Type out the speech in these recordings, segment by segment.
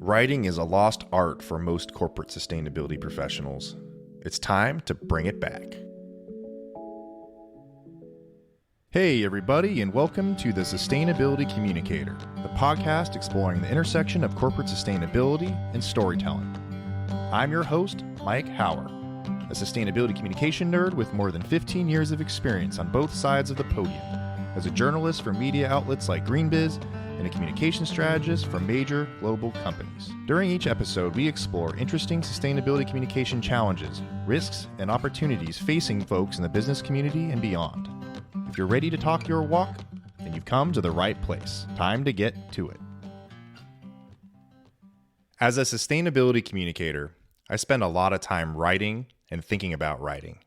Writing is a lost art for most corporate sustainability professionals. It's time to bring it back. Hey everybody, and welcome to the Sustainability Communicator, the podcast exploring the intersection of corporate sustainability and storytelling. I'm your host, Mike Hauer, a sustainability communication nerd with more than 15 years of experience on both sides of the podium, as a journalist for media outlets like GreenBiz and a communication strategist for major global companies. During each episode, we explore interesting sustainability communication challenges, risks, and opportunities facing folks in the business community and beyond. If you're ready to talk your walk, then you've come to the right place. Time to get to it. As a sustainability communicator, I spend a lot of time writing and thinking about writing.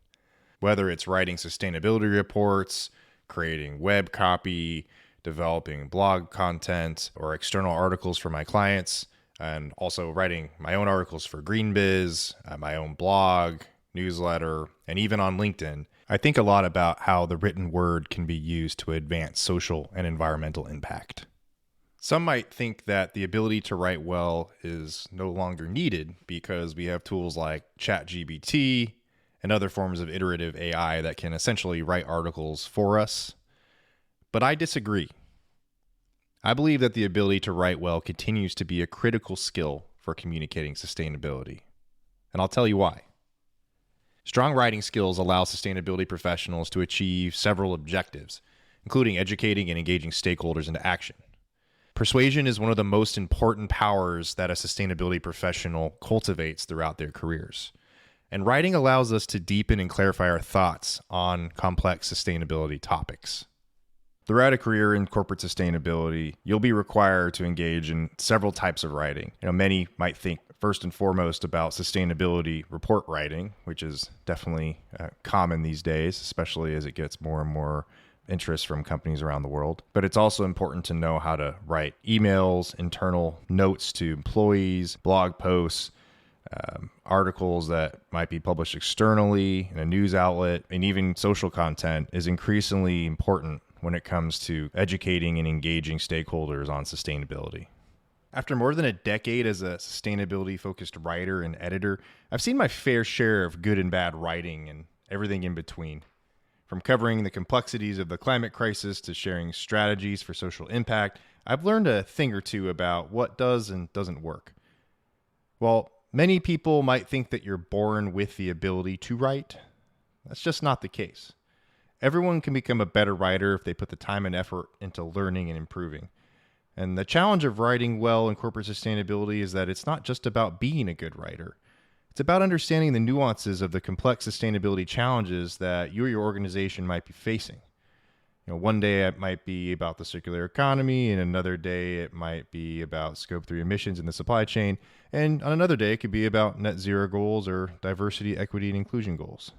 Whether it's writing sustainability reports, creating web copy, developing blog content or external articles for my clients, and also writing my own articles for GreenBiz, my own blog, newsletter, and even on LinkedIn, I think a lot about how the written word can be used to advance social and environmental impact. Some might think that the ability to write well is no longer needed because we have tools like ChatGPT and other forms of iterative AI that can essentially write articles for us. But I disagree. I believe that the ability to write well continues to be a critical skill for communicating sustainability. And I'll tell you why. Strong writing skills allow sustainability professionals to achieve several objectives, including educating and engaging stakeholders into action. Persuasion is one of the most important powers that a sustainability professional cultivates throughout their careers. And writing allows us to deepen and clarify our thoughts on complex sustainability topics. Throughout a career in corporate sustainability, you'll be required to engage in several types of writing. Many might think first and foremost about sustainability report writing, which is definitely common these days, especially as it gets more and more interest from companies around the world. But it's also important to know how to write emails, internal notes to employees, blog posts, articles that might be published externally in a news outlet, and even social content is increasingly important when it comes to educating and engaging stakeholders on sustainability. After more than a decade as a sustainability-focused writer and editor, I've seen my fair share of good and bad writing and everything in between. From covering the complexities of the climate crisis to sharing strategies for social impact, I've learned a thing or two about what does and doesn't work. While many people might think that you're born with the ability to write, that's just not the case. Everyone can become a better writer if they put the time and effort into learning and improving. And the challenge of writing well in corporate sustainability is that it's not just about being a good writer. It's about understanding the nuances of the complex sustainability challenges that you or your organization might be facing. One day it might be about the circular economy, and another day it might be about Scope 3 emissions in the supply chain, and on another day it could be about net zero goals or diversity, equity, and inclusion goals.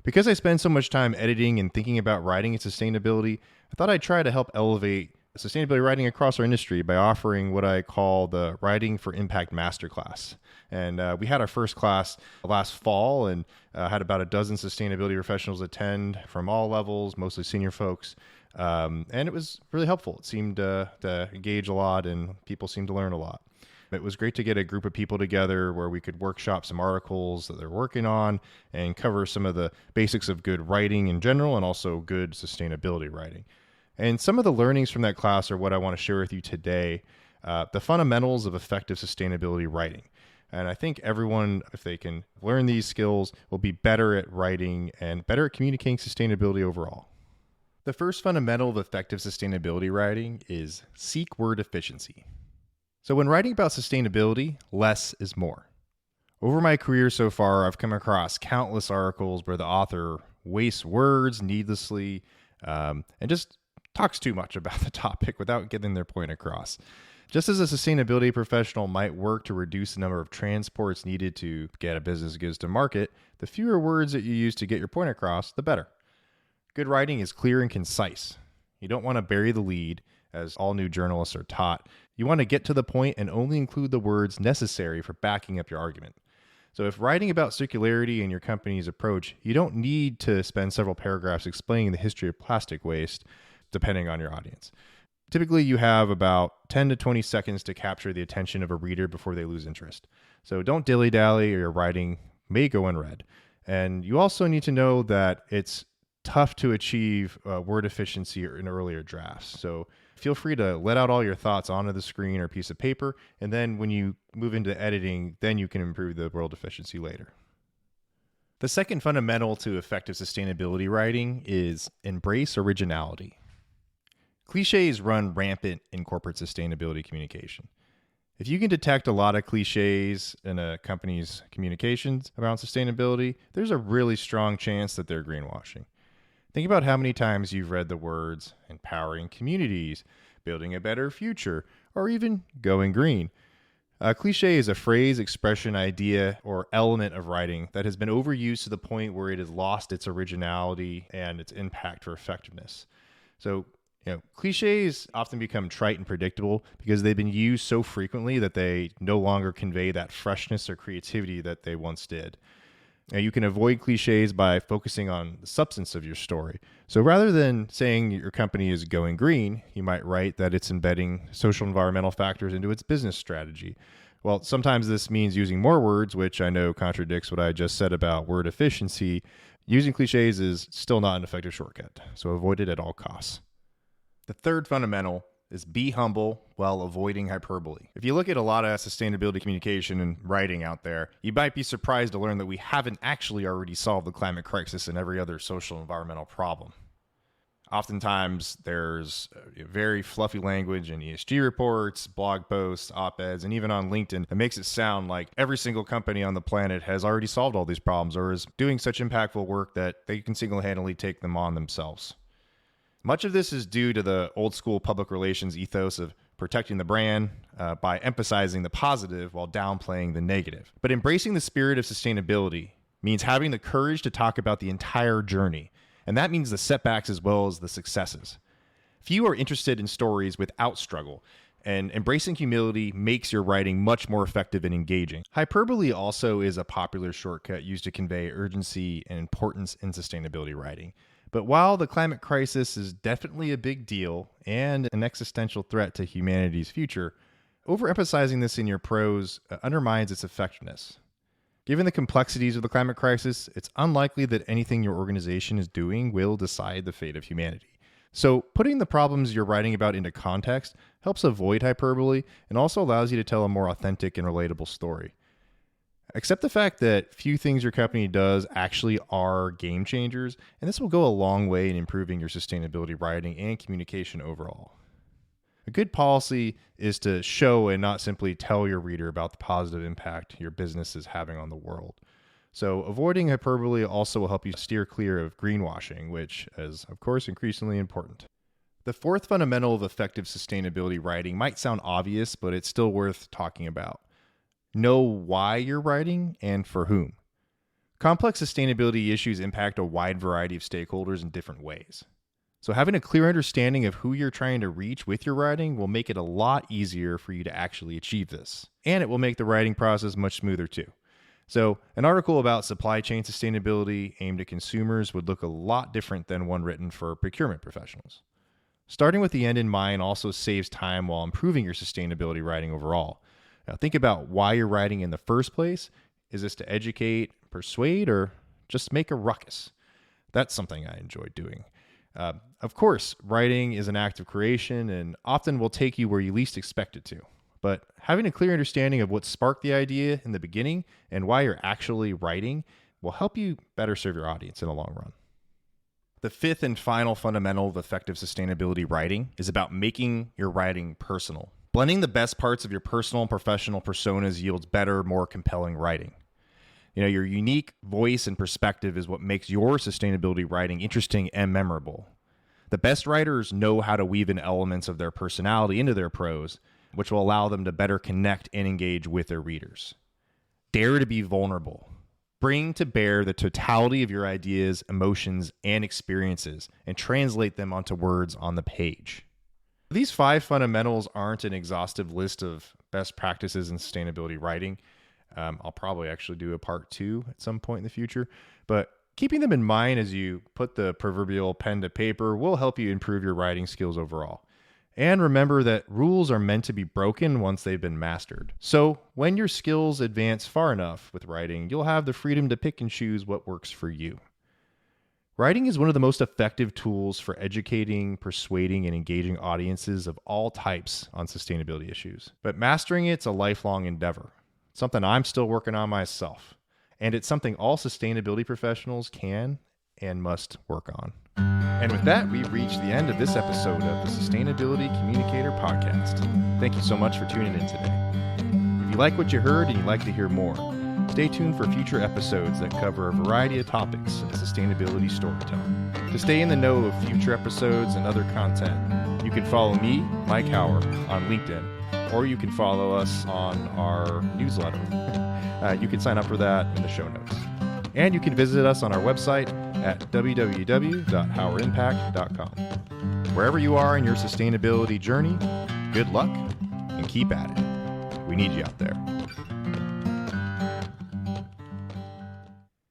Because I spend so much time editing and thinking about writing and sustainability, I thought I'd try to help elevate sustainability writing across our industry by offering what I call the Writing for Impact Masterclass. And we had our first class last fall and had about a dozen sustainability professionals attend from all levels, mostly senior folks. And it was really helpful. It seemed to engage a lot and people seemed to learn a lot. It was great to get a group of people together where we could workshop some articles that they're working on and cover some of the basics of good writing in general and also good sustainability writing. And some of the learnings from that class are what I want to share with you today, the fundamentals of effective sustainability writing. And I think everyone, if they can learn these skills, will be better at writing and better at communicating sustainability overall. The first fundamental of effective sustainability writing is seek word efficiency. So when writing about sustainability, less is more. Over my career so far, I've come across countless articles where the author wastes words needlessly and just talks too much about the topic without getting their point across. Just as a sustainability professional might work to reduce the number of transports needed to get a business goods to market, the fewer words that you use to get your point across, the better. Good writing is clear and concise. You don't want to bury the lead, as all new journalists are taught. You want to get to the point and only include the words necessary for backing up your argument. So if writing about circularity and your company's approach, you don't need to spend several paragraphs explaining the history of plastic waste, depending on your audience. Typically, you have about 10 to 20 seconds to capture the attention of a reader before they lose interest. So don't dilly-dally or your writing may go unread. And you also need to know that it's tough to achieve word efficiency in earlier drafts. So feel free to let out all your thoughts onto the screen or piece of paper. And then when you move into editing, then you can improve the word efficiency later. The second fundamental to effective sustainability writing is embrace originality. Cliches run rampant in corporate sustainability communication. If you can detect a lot of cliches in a company's communications around sustainability, there's a really strong chance that they're greenwashing. Think about how many times you've read the words empowering communities, building a better future, or even going green. A cliche is a phrase, expression, idea, or element of writing that has been overused to the point where it has lost its originality and its impact for effectiveness. So, cliches often become trite and predictable because they've been used so frequently that they no longer convey that freshness or creativity that they once did. Now, you can avoid cliches by focusing on the substance of your story. So rather than saying your company is going green, you might write that it's embedding social and environmental factors into its business strategy. Well, sometimes this means using more words, which I know contradicts what I just said about word efficiency. Using cliches is still not an effective shortcut, so avoid it at all costs. The third fundamental is be humble while avoiding hyperbole. If you look at a lot of sustainability communication and writing out there, you might be surprised to learn that we haven't actually already solved the climate crisis and every other social and environmental problem. Oftentimes, there's very fluffy language in ESG reports, blog posts, op-eds, and even on LinkedIn that makes it sound like every single company on the planet has already solved all these problems or is doing such impactful work that they can single-handedly take them on themselves. Much of this is due to the old school public relations ethos of protecting the brand by emphasizing the positive while downplaying the negative. But embracing the spirit of sustainability means having the courage to talk about the entire journey, and that means the setbacks as well as the successes. Few are interested in stories without struggle, and embracing humility makes your writing much more effective and engaging. Hyperbole also is a popular shortcut used to convey urgency and importance in sustainability writing. But while the climate crisis is definitely a big deal and an existential threat to humanity's future, overemphasizing this in your prose undermines its effectiveness. Given the complexities of the climate crisis, it's unlikely that anything your organization is doing will decide the fate of humanity. So putting the problems you're writing about into context helps avoid hyperbole and also allows you to tell a more authentic and relatable story. Accept the fact that few things your company does actually are game changers, and this will go a long way in improving your sustainability writing and communication overall. A good policy is to show and not simply tell your reader about the positive impact your business is having on the world. So avoiding hyperbole also will help you steer clear of greenwashing, which is, of course, increasingly important. The fourth fundamental of effective sustainability writing might sound obvious, but it's still worth talking about. Know why you're writing and for whom. Complex sustainability issues impact a wide variety of stakeholders in different ways. So having a clear understanding of who you're trying to reach with your writing will make it a lot easier for you to actually achieve this. And it will make the writing process much smoother too. So an article about supply chain sustainability aimed at consumers would look a lot different than one written for procurement professionals. Starting with the end in mind also saves time while improving your sustainability writing overall. Now, think about why you're writing in the first place. Is this to educate, persuade, or just make a ruckus? That's something I enjoy doing. Of course, writing is an act of creation and often will take you where you least expect it to. But having a clear understanding of what sparked the idea in the beginning and why you're actually writing will help you better serve your audience in the long run. The fifth and final fundamental of effective sustainability writing is about making your writing personal. Blending the best parts of your personal and professional personas yields better, more compelling writing. Your unique voice and perspective is what makes your sustainability writing interesting and memorable. The best writers know how to weave in elements of their personality into their prose, which will allow them to better connect and engage with their readers. Dare to be vulnerable. Bring to bear the totality of your ideas, emotions, and experiences, and translate them onto words on the page. These 5 fundamentals aren't an exhaustive list of best practices in sustainability writing. I'll probably actually do a part 2 at some point in the future, but keeping them in mind as you put the proverbial pen to paper will help you improve your writing skills overall. And remember that rules are meant to be broken once they've been mastered. So when your skills advance far enough with writing, you'll have the freedom to pick and choose what works for you. Writing is one of the most effective tools for educating, persuading, and engaging audiences of all types on sustainability issues. But mastering it's a lifelong endeavor, something I'm still working on myself. And it's something all sustainability professionals can and must work on. And with that, we've reached the end of this episode of the Sustainability Communicator podcast. Thank you so much for tuning in today. If you like what you heard and you'd like to hear more, stay tuned for future episodes that cover a variety of topics in sustainability storytelling. To stay in the know of future episodes and other content, you can follow me, Mike Hauer, on LinkedIn, or you can follow us on our newsletter. You can sign up for that in the show notes. And you can visit us on our website at www.howerimpact.com. Wherever you are in your sustainability journey, good luck and keep at it. We need you out there.